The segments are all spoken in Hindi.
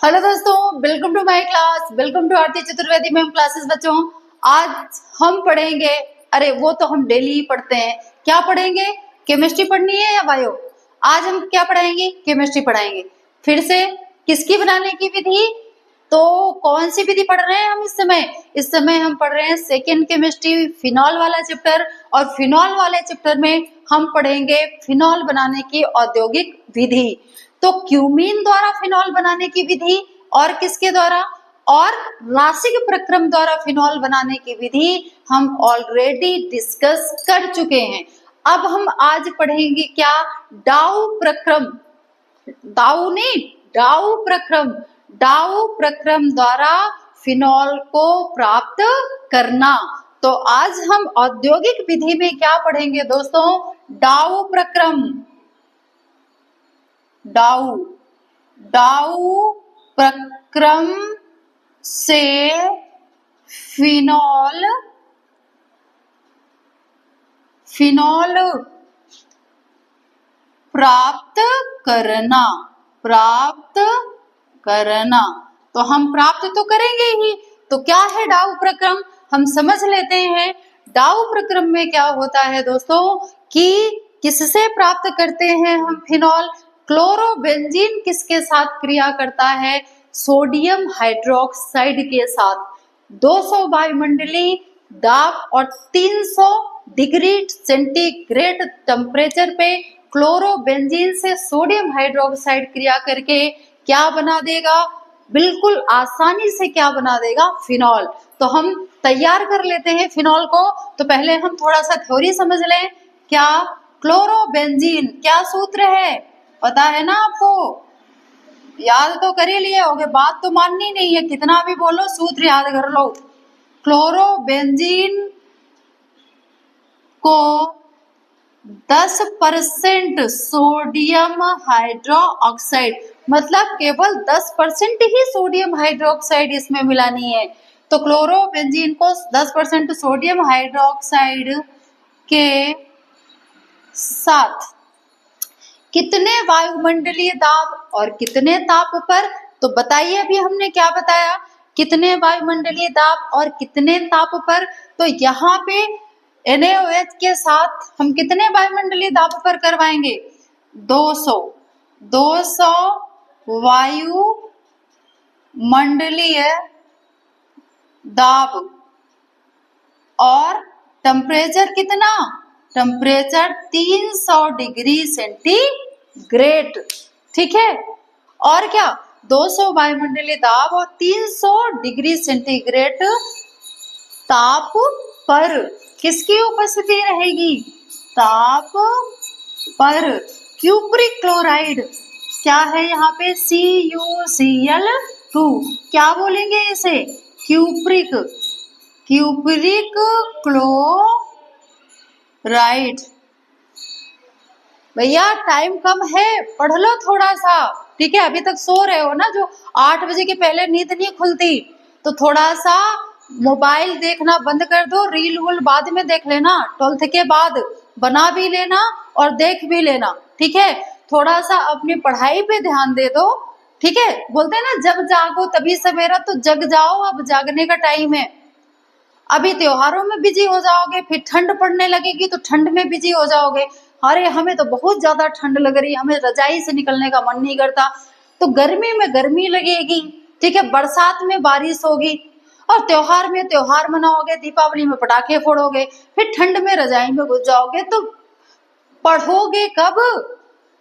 हेलो दोस्तों, welcome to my class. Welcome to Aarti Chaturvedi ma'am classes. बच्चों, आज हम पढ़ेंगे, अरे वो तो हम डेली ही पढ़ते हैं। क्या पढ़ेंगे? केमिस्ट्री पढ़नी है या बायो? आज हम क्या पढ़ाएंगे? केमिस्ट्री पढ़ाएंगे। फिर से किसकी बनाने की विधि? तो कौन सी विधि पढ़ रहे हैं हम इस समय? इस समय हम पढ़ रहे हैं सेकेंड केमिस्ट्री फिनॉल वाला चैप्टर, और फिनॉल वाले चैप्टर में हम पढ़ेंगे फिनॉल बनाने की औद्योगिक विधि। तो क्यूमीन द्वारा फिनॉल बनाने की विधि और किसके द्वारा? और रासिक प्रक्रम द्वारा फिनॉल बनाने की विधि हम ऑलरेडी डिस्कस कर चुके हैं। अब हम आज पढ़ेंगे क्या? डाउ प्रक्रम। दाऊ नहीं, डाउ प्रक्रम। डाउ प्रक्रम द्वारा फिनॉल को प्राप्त करना। तो आज हम औद्योगिक विधि में क्या पढ़ेंगे दोस्तों? डाउ प्रक्रम। डाउ डाउ प्रक्रम से फिनॉल प्राप्त करना। तो हम प्राप्त तो करेंगे ही। तो क्या है डाउ प्रक्रम? हम समझ लेते हैं। डाउ प्रक्रम में क्या होता है दोस्तों कि किससे प्राप्त करते हैं हम फिनॉल? क्लोरोबेंजीन किसके साथ क्रिया करता है? सोडियम हाइड्रोक्साइड के साथ। 200 वायुमंडलीय दाब और 300 डिग्री सेंटीग्रेड टेम्परेचर पे क्लोरोबेंजीन से सोडियम हाइड्रोक्साइड क्रिया करके क्या बना देगा? बिल्कुल आसानी से क्या बना देगा? फिनॉल। तो हम तैयार कर लेते हैं फिनॉल को। तो पहले हम थोड़ा सा थ्योरी समझ लें। क्या? क्लोरोबेंजीन क्या सूत्र है? पता है ना आपको? याद तो कर ही लिए होगे, बात तो माननी नहीं है, कितना भी बोलो सूत्र याद कर लो। क्लोरोबेंजीन को 10% सोडियम हाइड्रोक्साइड, मतलब केवल 10% ही सोडियम हाइड्रोक्साइड इसमें मिलानी है। तो क्लोरोबेंजीन को 10% सोडियम हाइड्रोक्साइड के साथ कितने वायुमंडलीय दाब और कितने ताप पर? तो बताइए, अभी हमने क्या बताया? कितने वायुमंडलीय दाब और कितने ताप पर? तो यहाँ पे NaOH के साथ हम कितने वायुमंडलीय दाब पर करवाएंगे? 200 वायुमंडलीय दाब। और टेम्परेचर कितना? Temperature 300 degree centigrade. ठीक है। और क्या? 200 वायुमंडलीय दाब और 300 डिग्री सेंटीग्रेड ताप पर किसकी उपस्थिति रहेगी? ताप पर क्यूप्रिक क्लोराइड। क्या है यहाँ पे? CuCl2। क्या बोलेंगे इसे? Cupric chloride. भैया टाइम कम है, पढ़ लो थोड़ा सा। ठीक है, अभी तक सो रहे हो ना, जो 8 बजे के पहले नींद नहीं खुलती, तो थोड़ा सा मोबाइल देखना बंद कर दो। रील वूल बाद में देख लेना, 12th के बाद बना भी लेना और देख भी लेना। ठीक है, थोड़ा सा अपनी पढ़ाई पे ध्यान दे दो। ठीक है, बोलते हैं ना जब जागो तभी सवेरा, तो जग जाओ, अब जागने का टाइम है। अभी त्योहारों में बिजी हो जाओगे, फिर ठंड पड़ने लगेगी तो ठंड में बिजी हो जाओगे। अरे हमें तो बहुत ज्यादा ठंड लग रही है, हमें रजाई से निकलने का मन नहीं करता। तो गर्मी में गर्मी लगेगी, ठीक है, बरसात में बारिश होगी, और त्योहार में त्योहार मनाओगे, दीपावली में पटाखे फोड़ोगे, फिर ठंड में रजाई में घुस जाओगे। तो पढ़ोगे कब?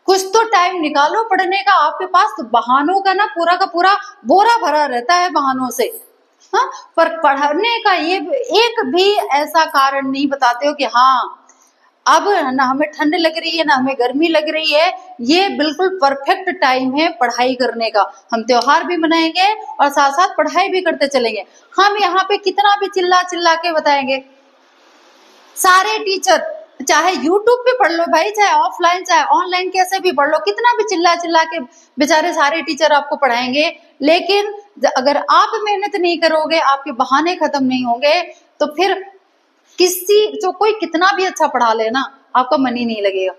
कुछ तो टाइम निकालो पढ़ने का। आपके पास तो बहानों का ना पूरा का पूरा बोरा भरा रहता है, बहानों से। हाँ, पर पढ़ने का ये एक भी ऐसा कारण नहीं बताते हो कि हाँ अब ना हमें ठंड लग रही है ना हमें गर्मी लग रही है, ये बिल्कुल परफेक्ट टाइम है पढ़ाई करने का। हम त्योहार भी मनाएंगे और साथ साथ पढ़ाई भी करते चलेंगे। हम यहाँ पे कितना भी चिल्ला चिल्ला के बताएंगे, सारे टीचर, चाहे YouTube पे पढ़ लो भाई, चाहे ऑफलाइन चाहे ऑनलाइन कैसे भी पढ़ लो, कितना भी चिल्ला चिल्ला के बेचारे सारे टीचर आपको पढ़ाएंगे, लेकिन अगर आप मेहनत नहीं करोगे, आपके बहाने खत्म नहीं होंगे, तो फिर कोई कितना भी अच्छा पढ़ा ले ना, आपका मन ही नहीं लगेगा।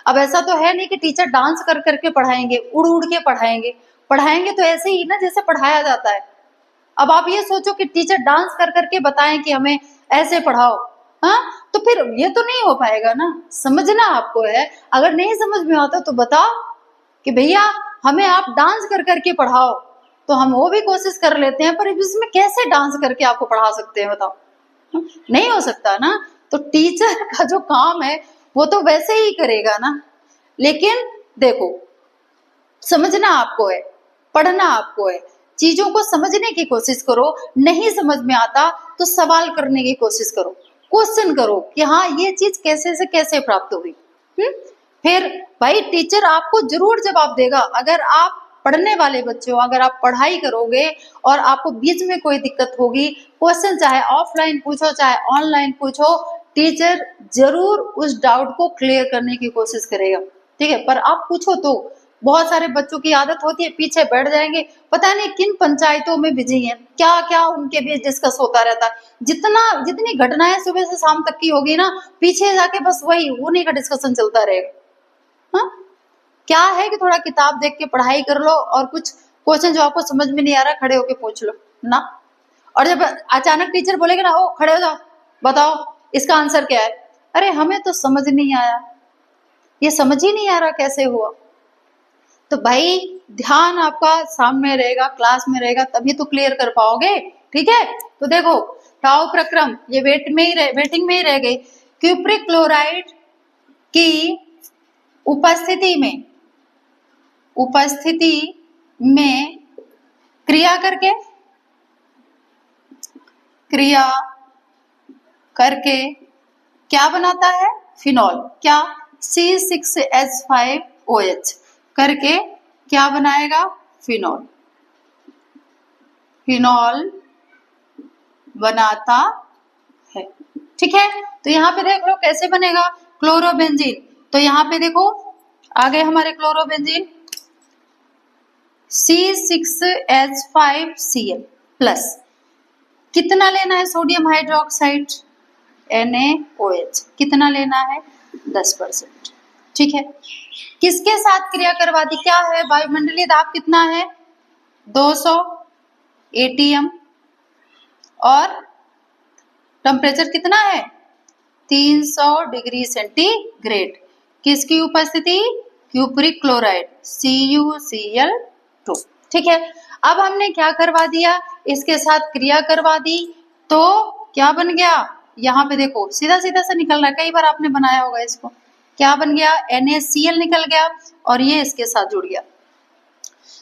अब ऐसा तो है नहीं कि टीचर डांस कर करके पढ़ाएंगे, उड़ उड़ के पढ़ाएंगे। पढ़ाएंगे तो ऐसे ही ना जैसे पढ़ाया जाता है। अब आप ये सोचो कि टीचर डांस कर करके बताएं कि हमें ऐसे पढ़ाओ, हाँ, तो फिर ये तो नहीं हो पाएगा ना। समझना आपको है, अगर नहीं समझ में आता तो बताओ कि भैया हमें आप डांस कर करके पढ़ाओ, तो हम वो भी कोशिश कर लेते हैं, पर इसमें कैसे डांस करके आपको पढ़ा सकते हैं बताओ, नहीं हो सकता ना। तो टीचर का जो काम है वो तो वैसे ही करेगा ना। लेकिन देखो, समझना आपको है, पढ़ना आपको है, चीजों को समझने की कोशिश करो। नहीं समझ में आता तो सवाल करने की कोशिश करो, क्वेश्चन करो कि हाँ ये चीज कैसे से कैसे प्राप्त हुई। फिर भाई टीचर आपको जरूर जवाब देगा। अगर आप पढ़ने वाले बच्चे हो, अगर आप पढ़ाई करोगे और आपको बीच में कोई दिक्कत होगी, क्वेश्चन चाहे ऑफलाइन पूछो चाहे ऑनलाइन पूछो, टीचर जरूर उस डाउट को क्लियर करने की कोशिश करेगा, ठीक है। पर आप पूछो तो। बहुत सारे बच्चों की आदत होती है पीछे बैठ जाएंगे, पता नहीं किन पंचायतों में बिजी हैं, क्या क्या उनके बीच डिस्कस होता रहता है। जितनी घटनाएं सुबह से शाम तक की होगी ना, पीछे जाके बस वही उन्हीं का डिस्कशन चलता रहेगा। हाँ, क्या है कि थोड़ा किताब देख के पढ़ाई कर लो और कुछ क्वेश्चन जो आपको समझ में नहीं आ रहा खड़े होके पूछ लो ना। और जब अचानक टीचर बोलेगा ना, ओ खड़े हो जाओ, बताओ इसका आंसर क्या है। अरे हमें तो समझ नहीं आया, ये समझ ही नहीं आ रहा कैसे हुआ। तो भाई ध्यान आपका सामने रहेगा, क्लास में रहेगा, तभी तो क्लियर कर पाओगे, ठीक है। तो देखो टाउ प्रक्रम ये वेटिंग में ही रह गई। क्यूप्रिक क्लोराइड की उपस्थिति में क्रिया करके क्या बनाता है, फिनॉल। क्या, C6H5OH करके क्या बनाएगा, फिनॉल बनाता है, ठीक है। तो यहाँ पे देख लो कैसे बनेगा क्लोरोबेंजीन। तो यहाँ पे देखो आ गए हमारे क्लोरोबेंजीन, C6H5Cl प्लस कितना लेना है सोडियम हाइड्रोक्साइड NaOH, कितना लेना है 10%, ठीक है। किसके साथ क्रिया करवा दी, क्या है, वायुमंडलीय दाब कितना है 200 ATM और टेम्परेचर कितना है 300 डिग्री सेंटीग्रेड। किसकी उपस्थिति, क्यूप्रिक क्लोराइड CuCl2, ठीक है। अब हमने क्या करवा दिया, इसके साथ क्रिया करवा दी, तो क्या बन गया, यहाँ पे देखो सीधा सीधा से निकल रहा है, कई बार आपने बनाया होगा इसको। क्या बन गया, NaCl निकल गया और ये इसके साथ जुड़ गया।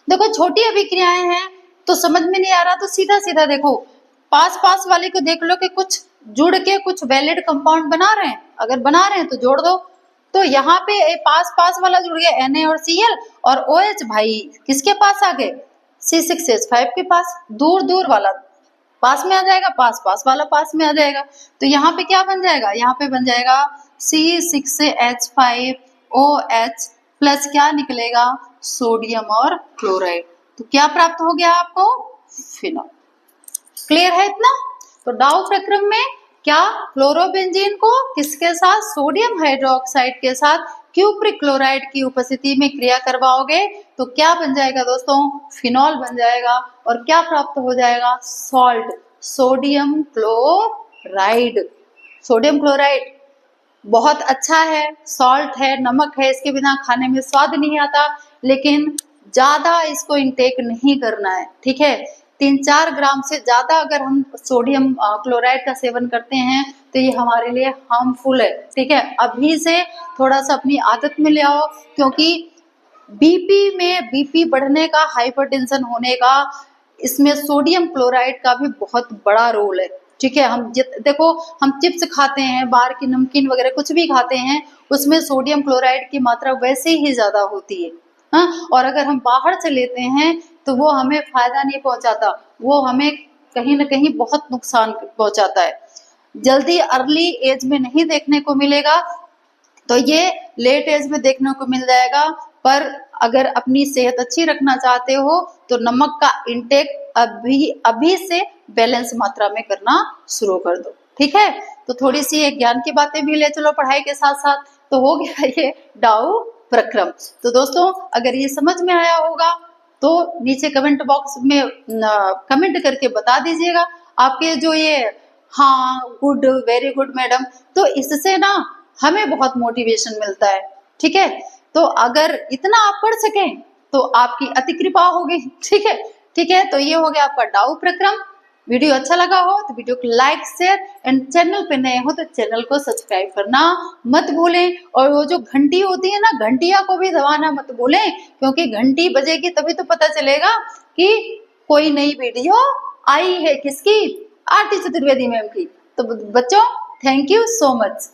देखो छोटी अभिक्रियाएं हैं तो समझ में नहीं आ रहा तो सीधा सीधा देखो पास वाले को देख लो कि कुछ जुड़ के कुछ वैलिड कंपाउंड बना रहे हैं, अगर बना रहे हैं तो जोड़ दो। तो यहाँ पे पास वाला जुड़ गया Na और Cl, और OH भाई किसके पास आ गए, C6H5 के पास। दूर वाला पास में आ जाएगा, पास वाला पास में आ जाएगा। तो यहाँ पे क्या बन जाएगा, यहाँ पे बन जाएगा C6H5OH प्लस क्या निकलेगा, सोडियम और क्लोराइड। तो क्या प्राप्त हो गया आपको, फिनॉल। क्लियर है इतना। तो डाउ प्रक्रम में क्या, क्लोरोबेंजीन को किसके साथ, सोडियम हाइड्रोक्साइड के साथ क्यूप्रिक क्लोराइड की उपस्थिति में क्रिया करवाओगे तो क्या बन जाएगा दोस्तों, फिनॉल बन जाएगा। और क्या प्राप्त हो जाएगा, salt, sodium chloride. Sodium chloride बहुत अच्छा है, सॉल्ट है, नमक है, इसके बिना खाने में स्वाद नहीं आता, लेकिन ज्यादा इसको इंटेक नहीं करना है, ठीक है। 3-4 ग्राम से ज्यादा अगर हम सोडियम क्लोराइड का सेवन करते हैं तो ये हमारे लिए हार्मफुल है, ठीक है। अभी से थोड़ा सा अपनी आदत में ले आओ, क्योंकि बीपी बढ़ने का, हाइपरटेंशन होने का, इसमें सोडियम क्लोराइड का भी बहुत बड़ा रोल है, ठीक है। देखो हम चिप्स खाते हैं, बाहर की नमकीन वगैरह कुछ भी खाते हैं, उसमें सोडियम क्लोराइड की मात्रा वैसे ही ज्यादा होती है, हाँ। और अगर हम बाहर से लेते हैं तो वो हमें फायदा नहीं पहुंचाता, वो हमें कहीं ना कहीं बहुत नुकसान पहुंचाता है। जल्दी अर्ली एज में नहीं देखने को मिलेगा, तो ये लेट एज में देखने को मिल जाएगा। पर अगर अपनी सेहत अच्छी रखना चाहते हो तो नमक का इंटेक अभी से बैलेंस मात्रा में करना शुरू कर दो, ठीक है। तो थोड़ी सी ज्ञान की बातें भी ले चलो पढ़ाई के साथ साथ, तो हो गया ये डाउ प्रक्रम। तो दोस्तों अगर ये समझ में आया होगा तो नीचे कमेंट बॉक्स में कमेंट करके बता दीजिएगा आपके जो ये हाँ गुड, वेरी गुड मैडम। तो इससे ना हमें बहुत मोटिवेशन मिलता है, ठीक है। तो अगर इतना आप पढ़ सकें तो आपकी अति कृपा होगी, ठीक है। ठीक है, तो ये हो गया आपका डाउ प्रक्रम। वीडियो अच्छा लगा हो तो वीडियो को लाइक शेयर, एंड चैनल पे नए हो तो चैनल को सब्सक्राइब करना मत भूलें। और वो जो घंटी होती है ना, घंटिया को भी दबाना मत भूलें, क्योंकि घंटी बजेगी तभी तो पता चलेगा कि कोई नई वीडियो आई है। किसकी? आरती चतुर्वेदी मैम की। तो बच्चों, थैंक यू सो मच।